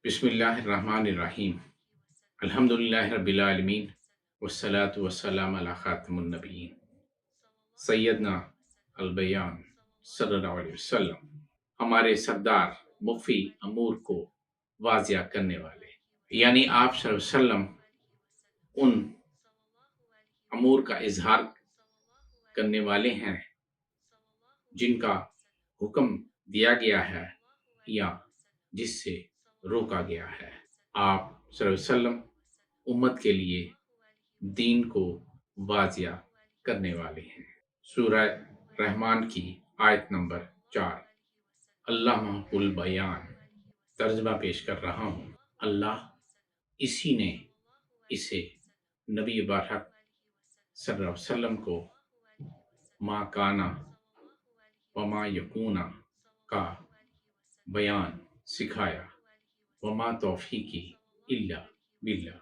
بسم اللہ الرحمن الرحیم۔ الحمد للہ رب العالمین والصلاة والسلام علی خاتم النبیین سیدنا البیان صلی اللہ علیہ وسلم، ہمارے سردار مخفی امور کو واضح کرنے والے، یعنی آپ صلی اللہ علیہ وسلم ان امور کا اظہار کرنے والے ہیں جن کا حکم دیا گیا ہے یا جس سے روکا گیا ہے۔ آپ صلی اللہ علیہ وسلم امت کے لیے دین کو واضح کرنے والے ہیں۔ سورہ رحمان کی آیت نمبر 4، اللہ محق البیان۔ ترجمہ پیش کر رہا ہوں۔ اللہ اسی نے اسے نبی برحق صلی اللہ علیہ وسلم کو ما کانا وما یکونا کا بیان سکھایا، وما توفیقی الا باللہ۔